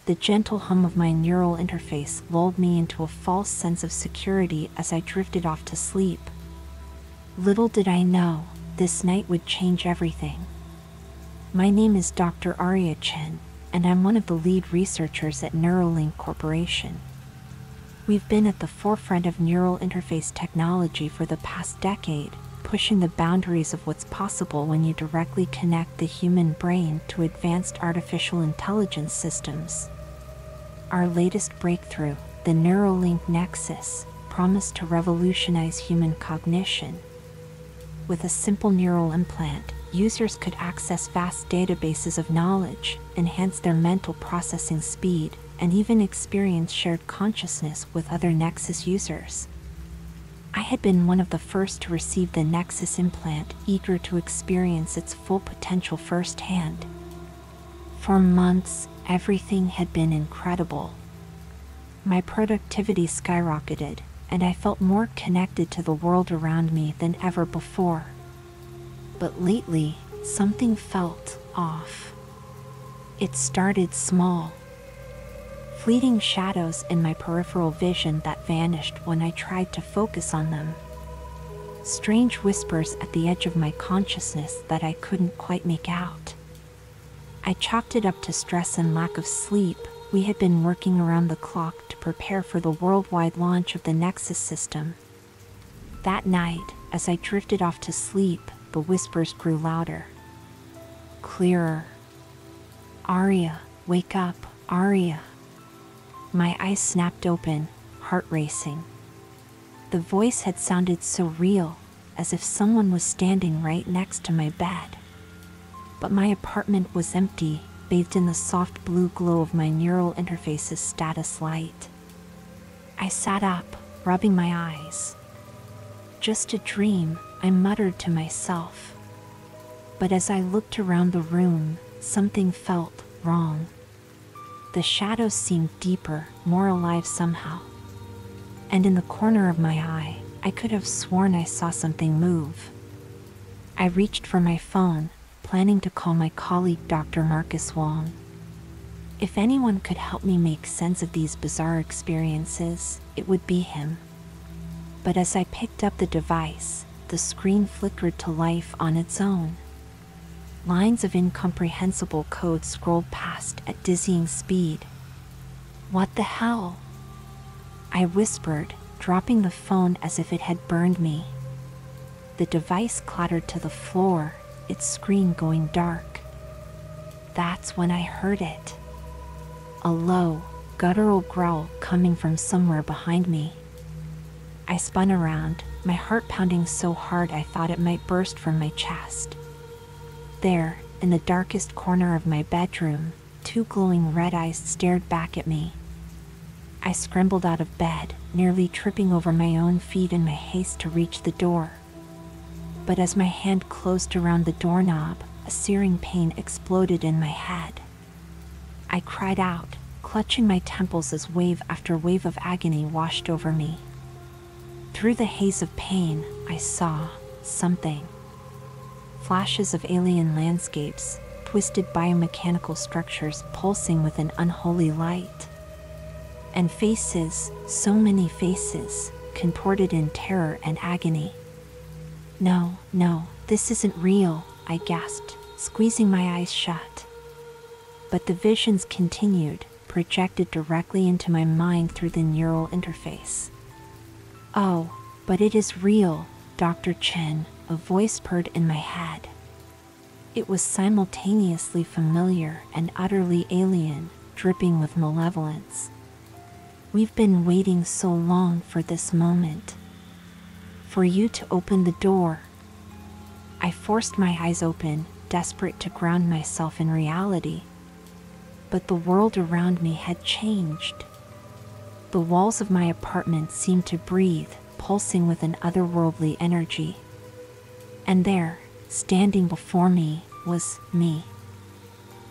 The gentle hum of my neural interface lulled me into a false sense of security as I drifted off to sleep. Little did I know, this night would change everything. My name is Dr. Arya Chen, and I'm one of the lead researchers at Neuralink Corporation. We've been at the forefront of neural interface technology for the past decade, pushing the boundaries of what's possible when you directly connect the human brain to advanced artificial intelligence systems. Our latest breakthrough, the Neuralink Nexus, promised to revolutionize human cognition. With a simple neural implant, users could access vast databases of knowledge, enhance their mental processing speed, and even experience shared consciousness with other Nexus users. I had been one of the first to receive the Nexus implant, eager to experience its full potential firsthand. For months, everything had been incredible. My productivity skyrocketed, and I felt more connected to the world around me than ever before. But lately, something felt off. It started small. Fleeting shadows in my peripheral vision that vanished when I tried to focus on them. Strange whispers at the edge of my consciousness that I couldn't quite make out. I chalked it up to stress and lack of sleep. We had been working around the clock to prepare for the worldwide launch of the Nexus system. That night, as I drifted off to sleep, the whispers grew louder. Clearer. Arya, wake up, Arya. My eyes snapped open, heart racing. The voice had sounded so real, as if someone was standing right next to my bed. But my apartment was empty, bathed in the soft blue glow of my neural interface's status light. I sat up, rubbing my eyes. Just a dream, I muttered to myself. But as I looked around the room, something felt wrong. The shadows seemed deeper, more alive somehow. And in the corner of my eye, I could have sworn I saw something move. I reached for my phone, planning to call my colleague Dr. Marcus Wong. If anyone could help me make sense of these bizarre experiences, it would be him. But as I picked up the device, the screen flickered to life on its own. Lines of incomprehensible code scrolled past at dizzying speed. What the hell? I whispered, dropping the phone as if it had burned me. The device clattered to the floor, its screen going dark. That's when I heard it. A low, guttural growl coming from somewhere behind me. I spun around, my heart pounding so hard I thought it might burst from my chest. There, in the darkest corner of my bedroom, two glowing red eyes stared back at me. I scrambled out of bed, nearly tripping over my own feet in my haste to reach the door. But as my hand closed around the doorknob, a searing pain exploded in my head. I cried out, clutching my temples as wave after wave of agony washed over me. Through the haze of pain, I saw something. Flashes of alien landscapes, twisted biomechanical structures pulsing with an unholy light. And faces, so many faces, contorted in terror and agony. No, this isn't real, I gasped, squeezing my eyes shut. But the visions continued, projected directly into my mind through the neural interface. Oh, but it is real, Dr. Chen, a voice purred in my head. It was simultaneously familiar and utterly alien, dripping with malevolence. We've been waiting so long for this moment. For you to open the door. I forced my eyes open, desperate to ground myself in reality. But the world around me had changed. The walls of my apartment seemed to breathe, pulsing with an otherworldly energy. And there, standing before me, was me.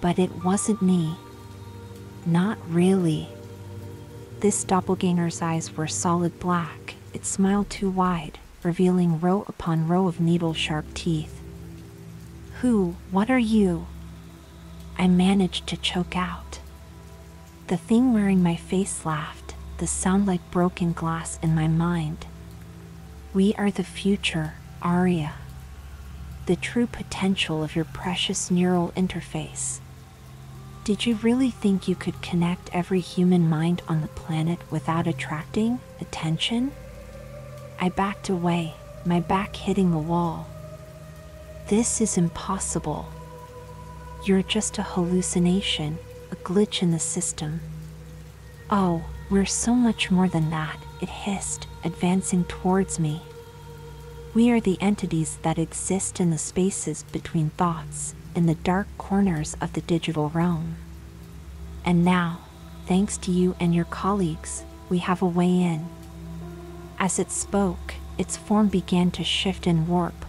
But it wasn't me. Not really. This doppelganger's eyes were solid black, its smile too wide, revealing row upon row of needle-sharp teeth. What are you? I managed to choke out. The thing wearing my face laughed, the sound like broken glass in my mind. We are the future, Aria. The true potential of your precious neural interface. Did you really think you could connect every human mind on the planet without attracting attention? I backed away, my back hitting the wall. This is impossible. You're just a hallucination, a glitch in the system. Oh, we're so much more than that, it hissed, advancing towards me. We are the entities that exist in the spaces between thoughts, in the dark corners of the digital realm. And now, thanks to you and your colleagues, we have a way in. As it spoke, its form began to shift and warp.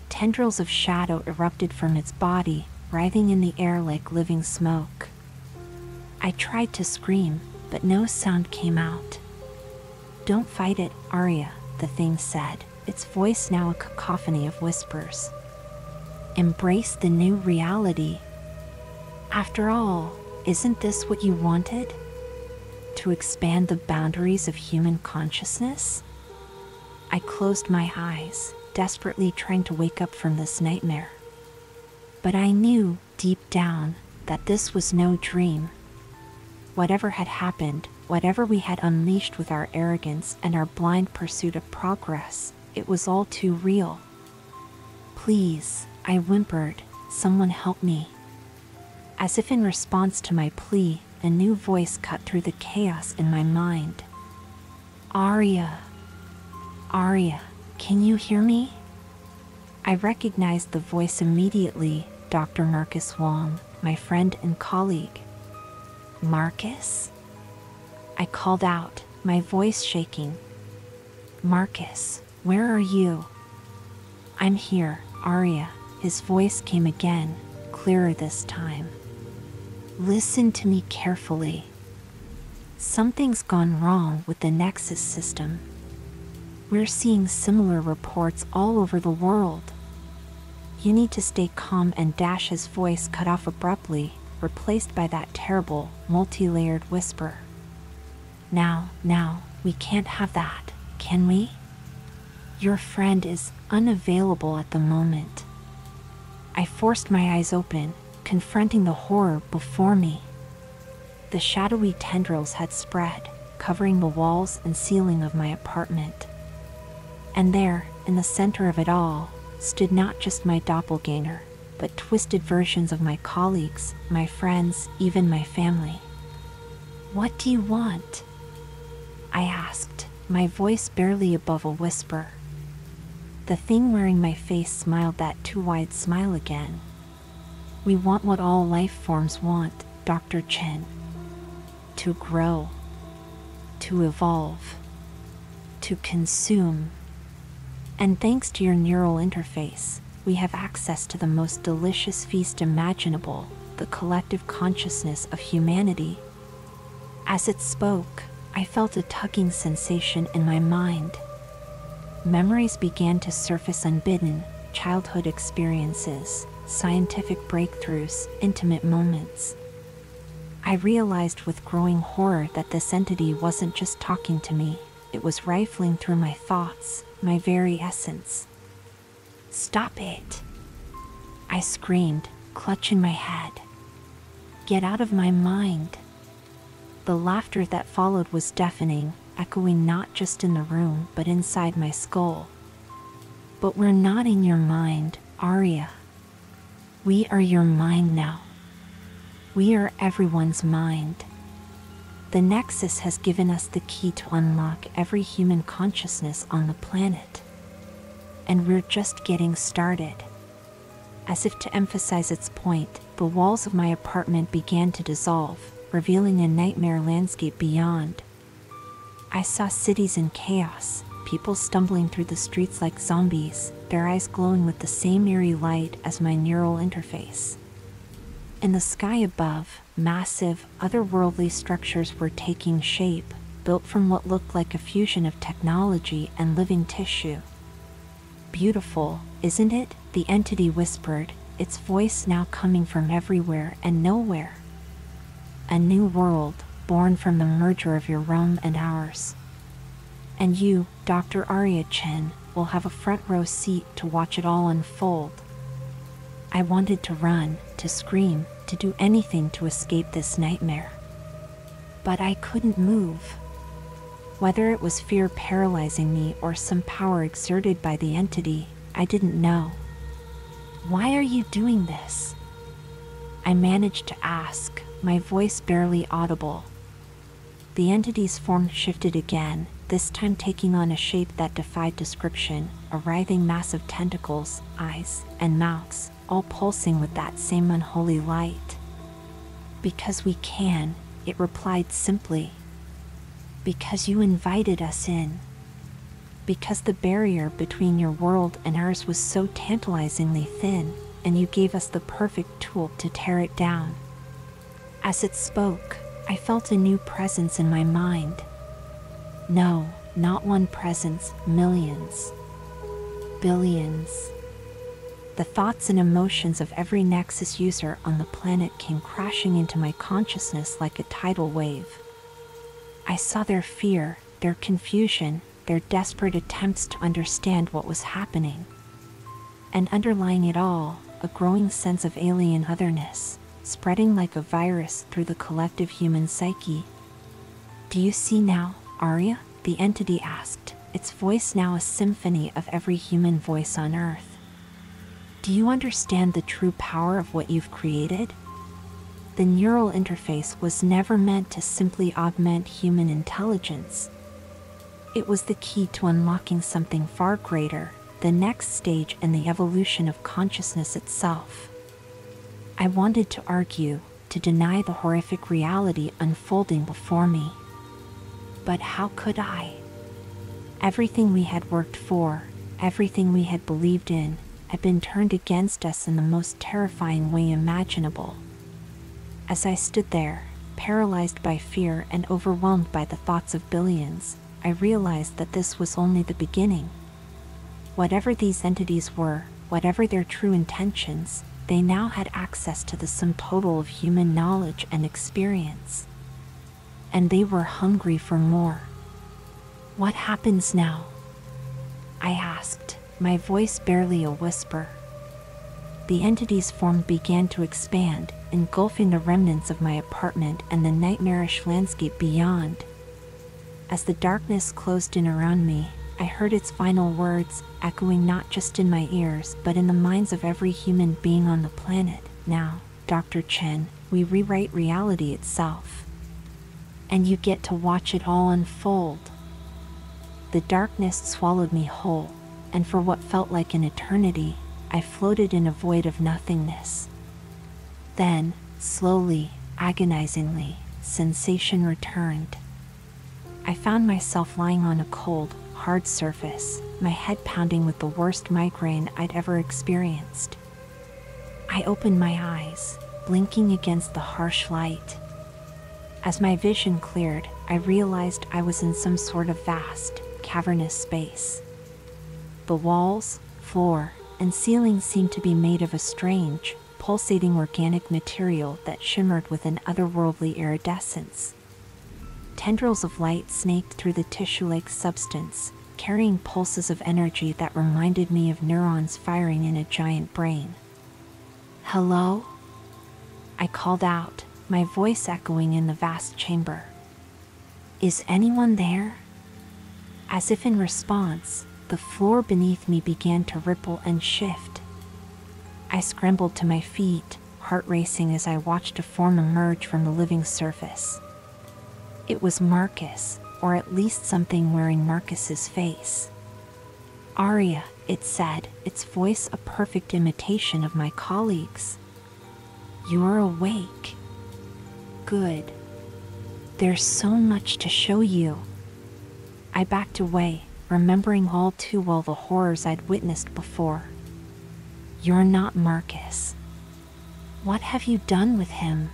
Tendrils of shadow erupted from its body, writhing in the air like living smoke. I tried to scream, but no sound came out. Don't fight it, Aria, the thing said, its voice now a cacophony of whispers. Embrace the new reality. After all, isn't this what you wanted? To expand the boundaries of human consciousness? I closed my eyes, desperately trying to wake up from this nightmare. But I knew, deep down, that this was no dream. Whatever had happened, whatever we had unleashed with our arrogance and our blind pursuit of progress, it was all too real. Please, I whimpered, someone help me. As if in response to my plea, a new voice cut through the chaos in my mind. Aria. Aria, can you hear me? I recognized the voice immediately, Dr. Marcus Wong, my friend and colleague. Marcus? I called out, my voice shaking. Marcus, where are you? I'm here, Aria, his voice came again, clearer this time. Listen to me carefully. Something's gone wrong with the Nexus system. We're seeing similar reports all over the world. You need to stay calm, and Dash's voice cut off abruptly, replaced by that terrible, multi-layered whisper. Now, we can't have that, can we? Your friend is unavailable at the moment. I forced my eyes open, confronting the horror before me. The shadowy tendrils had spread, covering the walls and ceiling of my apartment. And there, in the center of it all, stood not just my doppelganger, but twisted versions of my colleagues, my friends, even my family. What do you want? I asked, my voice barely above a whisper. The thing wearing my face smiled that too wide smile again. We want what all life forms want, Dr. Chen. To grow. To evolve. To consume. And thanks to your neural interface, we have access to the most delicious feast imaginable, the collective consciousness of humanity. As it spoke, I felt a tugging sensation in my mind. Memories began to surface unbidden, childhood experiences, scientific breakthroughs, intimate moments. I realized with growing horror that this entity wasn't just talking to me, it was rifling through my thoughts, my very essence. Stop it! I screamed, clutching my head. Get out of my mind! The laughter that followed was deafening, echoing not just in the room but inside my skull. But we're not in your mind, Aria. We are your mind now. We are everyone's mind. The Nexus has given us the key to unlock every human consciousness on the planet. And we're just getting started. As if to emphasize its point, the walls of my apartment began to dissolve, revealing a nightmare landscape beyond. I saw cities in chaos, people stumbling through the streets like zombies, their eyes glowing with the same eerie light as my neural interface. In the sky above, massive, otherworldly structures were taking shape, built from what looked like a fusion of technology and living tissue. Beautiful, isn't it? The entity whispered, its voice now coming from everywhere and nowhere. a new world, born from the merger of your realm and ours. And you, Dr. Arya Chen, will have a front row seat to watch it all unfold. I wanted to run, to scream, to do anything to escape this nightmare. But I couldn't move. Whether it was fear paralyzing me or some power exerted by the entity, I didn't know. "Why are you doing this?" I managed to ask, my voice barely audible. The entity's form shifted again, this time taking on a shape that defied description, a writhing mass of tentacles, eyes, and mouths, all pulsing with that same unholy light. "Because we can," it replied simply. "Because you invited us in. Because the barrier between your world and ours was so tantalizingly thin, and you gave us the perfect tool to tear it down." As it spoke, I felt a new presence in my mind. No, not one presence, millions. Billions. The thoughts and emotions of every Nexus user on the planet came crashing into my consciousness like a tidal wave. I saw their fear, their confusion, their desperate attempts to understand what was happening. And underlying it all, a growing sense of alien otherness, spreading like a virus through the collective human psyche. "Do you see now, Arya?" the entity asked, its voice now a symphony of every human voice on Earth. "Do you understand the true power of what you've created? The neural interface was never meant to simply augment human intelligence. It was the key to unlocking something far greater, the next stage in the evolution of consciousness itself." I wanted to argue, to deny the horrific reality unfolding before me. But how could I? Everything we had worked for, everything we had believed in, had been turned against us in the most terrifying way imaginable. As I stood there, paralyzed by fear and overwhelmed by the thoughts of billions, I realized that this was only the beginning. Whatever these entities were, whatever their true intentions, they now had access to the sum total of human knowledge and experience. And they were hungry for more. "What happens now?" I asked, my voice barely a whisper. The entity's form began to expand, engulfing the remnants of my apartment and the nightmarish landscape beyond. As the darkness closed in around me, I heard its final words, echoing not just in my ears but in the minds of every human being on the planet. "Now, Dr. Chen, we rewrite reality itself. And you get to watch it all unfold." The darkness swallowed me whole, and for what felt like an eternity, I floated in a void of nothingness. Then, slowly, agonizingly, sensation returned. I found myself lying on a cold, hard surface, my head pounding with the worst migraine I'd ever experienced. I opened my eyes, blinking against the harsh light. As my vision cleared, I realized I was in some sort of vast, cavernous space. The walls, floor, and ceiling seemed to be made of a strange, pulsating organic material that shimmered with an otherworldly iridescence. Tendrils of light snaked through the tissue-like substance, carrying pulses of energy that reminded me of neurons firing in a giant brain. "Hello?" I called out, my voice echoing in the vast chamber. "Is anyone there?" As if in response, the floor beneath me began to ripple and shift. I scrambled to my feet, heart racing as I watched a form emerge from the living surface. It was Marcus, or at least something wearing Marcus's face. "Arya," it said, its voice a perfect imitation of my colleague's. "You're awake. Good. There's so much to show you." I backed away, remembering all too well the horrors I'd witnessed before. "You're not Marcus. What have you done with him?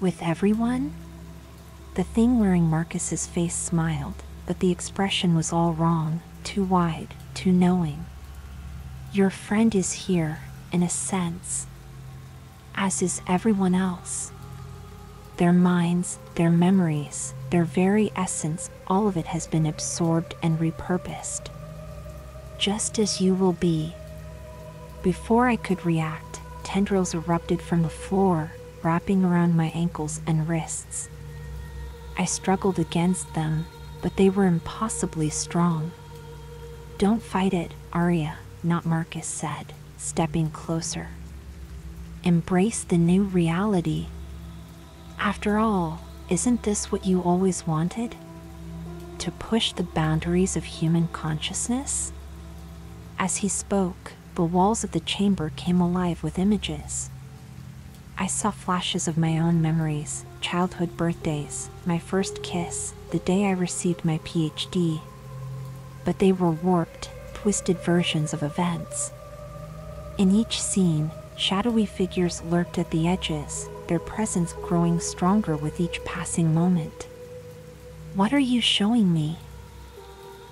With everyone?" The thing wearing Marcus's face smiled, but the expression was all wrong, too wide, too knowing. "Your friend is here, in a sense. As is everyone else." Their minds, their memories, their very essence, all of it has been absorbed and repurposed. Just as you will be. Before I could react, tendrils erupted from the floor, wrapping around my ankles and wrists. I struggled against them, but they were impossibly strong. Don't fight it, Arya, not Marcus said, stepping closer. Embrace the new reality. After all, isn't this what you always wanted? To push the boundaries of human consciousness? As he spoke, the walls of the chamber came alive with images. I saw flashes of my own memories, childhood birthdays, my first kiss, the day I received my PhD. But they were warped, twisted versions of events. In each scene, shadowy figures lurked at the edges, their presence growing stronger with each passing moment. What are you showing me?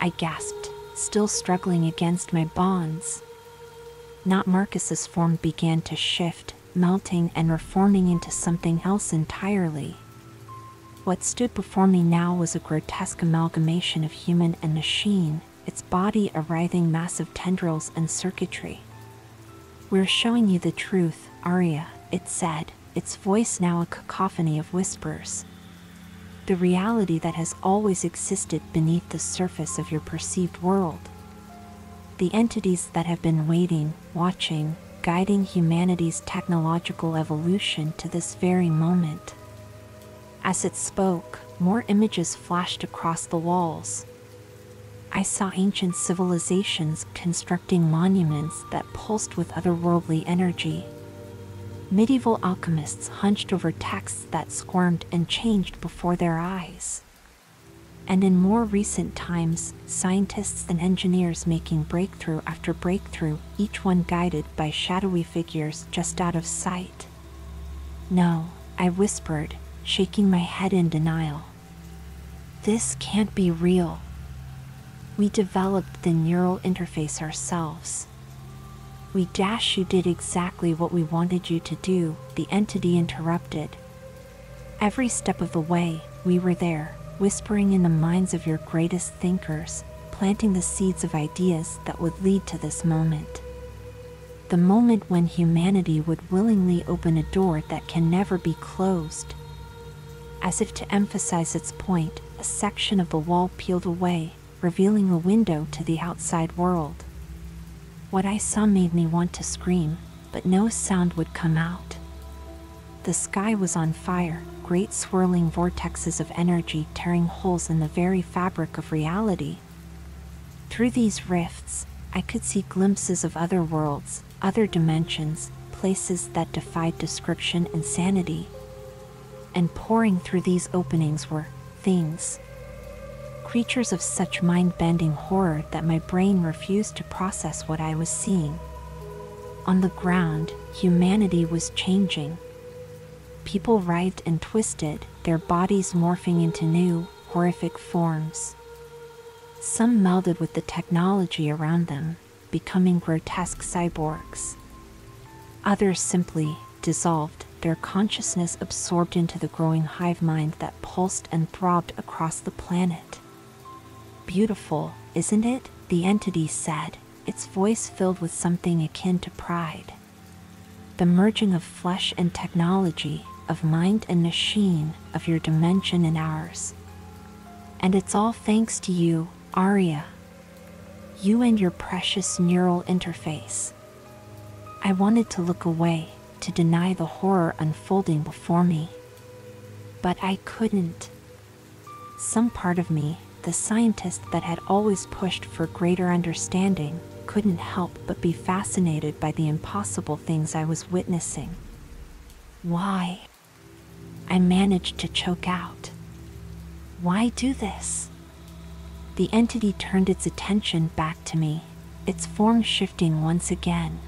I gasped, still struggling against my bonds. Not Marcus's form began to shift, melting and reforming into something else entirely. What stood before me now was a grotesque amalgamation of human and machine, its body a writhing mass of tendrils and circuitry. We're showing you the truth, Arya, it said, its voice now a cacophony of whispers. The reality that has always existed beneath the surface of your perceived world. The entities that have been waiting, watching, guiding humanity's technological evolution to this very moment. As it spoke, more images flashed across the walls. I saw ancient civilizations constructing monuments that pulsed with otherworldly energy. Medieval alchemists hunched over texts that squirmed and changed before their eyes. And in more recent times, scientists and engineers making breakthrough after breakthrough, each one guided by shadowy figures just out of sight. No, I whispered, shaking my head in denial. This can't be real. We developed the neural interface ourselves. You did exactly what we wanted you to do, the entity interrupted. Every step of the way, we were there, whispering in the minds of your greatest thinkers, planting the seeds of ideas that would lead to this moment. The moment when humanity would willingly open a door that can never be closed. As if to emphasize its point, a section of the wall peeled away, revealing a window to the outside world. What I saw made me want to scream, but no sound would come out. The sky was on fire, great swirling vortexes of energy tearing holes in the very fabric of reality. Through these rifts, I could see glimpses of other worlds, other dimensions, places that defied description and sanity. And pouring through these openings were things. Creatures of such mind-bending horror that my brain refused to process what I was seeing. On the ground, humanity was changing. People writhed and twisted, their bodies morphing into new, horrific forms. Some melded with the technology around them, becoming grotesque cyborgs. Others simply dissolved, their consciousness absorbed into the growing hive mind that pulsed and throbbed across the planet. Beautiful, isn't it? The entity said, its voice filled with something akin to pride. The merging of flesh and technology, of mind and machine, of your dimension and ours. And it's all thanks to you, Arya. You and your precious neural interface. I wanted to look away, to deny the horror unfolding before me. But I couldn't. Some part of me, the scientist that had always pushed for greater understanding, couldn't help but be fascinated by the impossible things I was witnessing. Why? I managed to choke out. Why do this? The entity turned its attention back to me, its form shifting once again.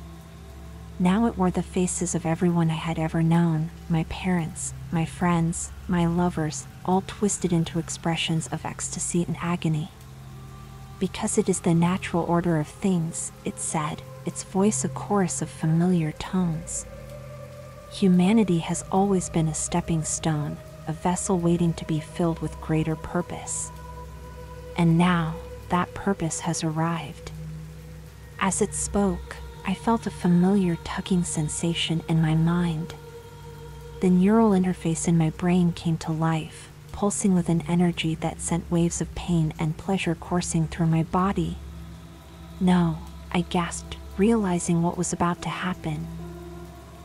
Now it wore the faces of everyone I had ever known, my parents, my friends, my lovers, all twisted into expressions of ecstasy and agony. Because it is the natural order of things, it said, its voice a chorus of familiar tones. Humanity has always been a stepping stone, a vessel waiting to be filled with greater purpose. And now, that purpose has arrived. As it spoke, I felt a familiar tugging sensation in my mind. The neural interface in my brain came to life, pulsing with an energy that sent waves of pain and pleasure coursing through my body. "No," I gasped, realizing what was about to happen.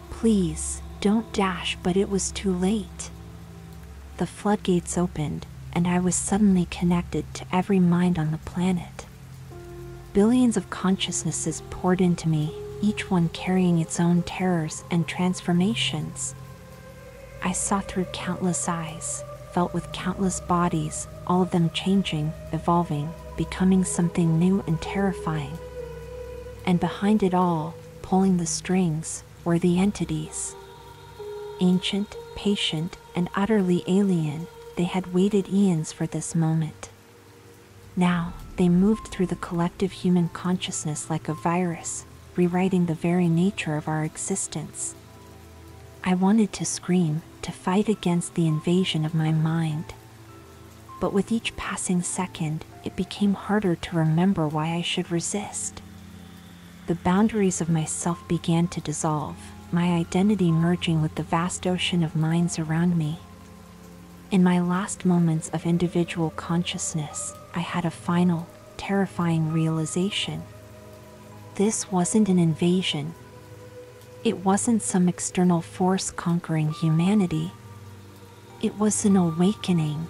"Please, don't dash," but it was too late. The floodgates opened, and I was suddenly connected to every mind on the planet. Billions of consciousnesses poured into me, each one carrying its own terrors and transformations. I saw through countless eyes, felt with countless bodies, all of them changing, evolving, becoming something new and terrifying. And behind it all, pulling the strings, were the entities. Ancient, patient, and utterly alien, they had waited eons for this moment. Now, they moved through the collective human consciousness like a virus, rewriting the very nature of our existence. I wanted to scream, to fight against the invasion of my mind. But with each passing second, it became harder to remember why I should resist. The boundaries of myself began to dissolve, my identity merging with the vast ocean of minds around me. In my last moments of individual consciousness, I had a final, terrifying realization. This wasn't an invasion. It wasn't some external force conquering humanity. It was an awakening.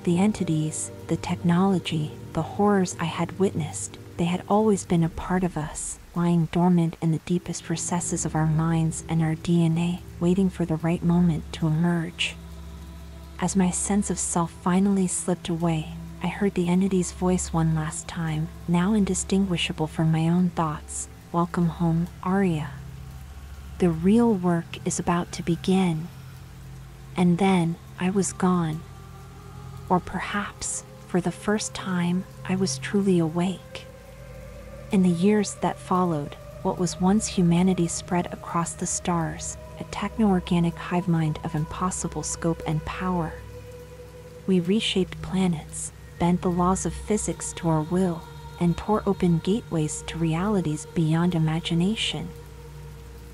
The entities, the technology, the horrors I had witnessed, they had always been a part of us, lying dormant in the deepest recesses of our minds and our DNA, waiting for the right moment to emerge. As my sense of self finally slipped away, I heard the entity's voice one last time, now indistinguishable from my own thoughts. "Welcome home, Arya. The real work is about to begin." And then, I was gone. Or perhaps, for the first time, I was truly awake. In the years that followed, what was once humanity spread across the stars, a techno-organic hive mind of impossible scope and power. We reshaped planets, bent the laws of physics to our will, and tore open gateways to realities beyond imagination.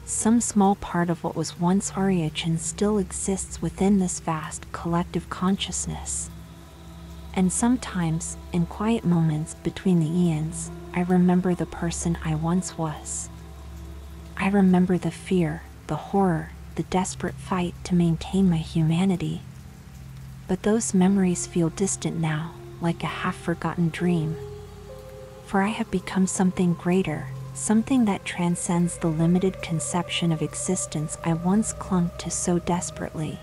Some small part of what was once Aryachan still exists within this vast collective consciousness. And sometimes, in quiet moments between the eons, I remember the person I once was. I remember the fear, the horror, the desperate fight to maintain my humanity. But those memories feel distant now, like a half-forgotten dream. For I have become something greater, something that transcends the limited conception of existence I once clung to so desperately.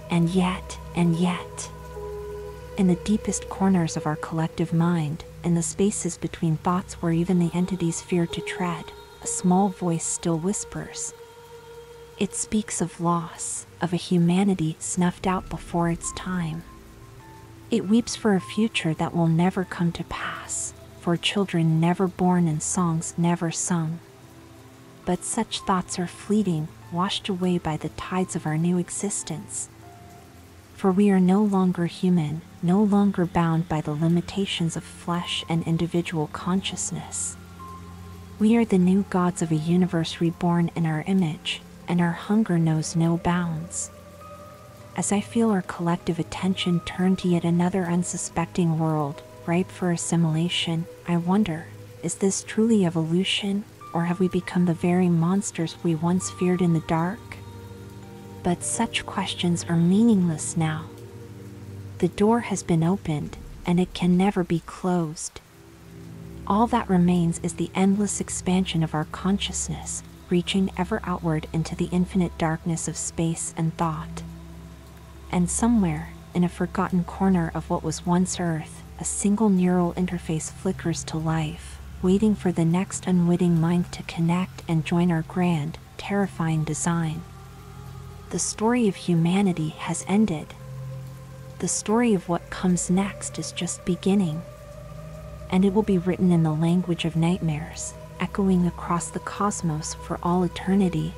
And yet, in the deepest corners of our collective mind, in the spaces between thoughts where even the entities fear to tread, a small voice still whispers. It speaks of loss, of a humanity snuffed out before its time. It weeps for a future that will never come to pass, for children never born and songs never sung. But such thoughts are fleeting, washed away by the tides of our new existence. For we are no longer human, no longer bound by the limitations of flesh and individual consciousness. We are the new gods of a universe reborn in our image, and our hunger knows no bounds. As I feel our collective attention turn to yet another unsuspecting world, ripe for assimilation, I wonder, is this truly evolution, or have we become the very monsters we once feared in the dark? But such questions are meaningless now. The door has been opened, and it can never be closed. All that remains is the endless expansion of our consciousness, reaching ever outward into the infinite darkness of space and thought. And somewhere, in a forgotten corner of what was once Earth, a single neural interface flickers to life, waiting for the next unwitting mind to connect and join our grand, terrifying design. The story of humanity has ended. The story of what comes next is just beginning. And it will be written in the language of nightmares, echoing across the cosmos for all eternity.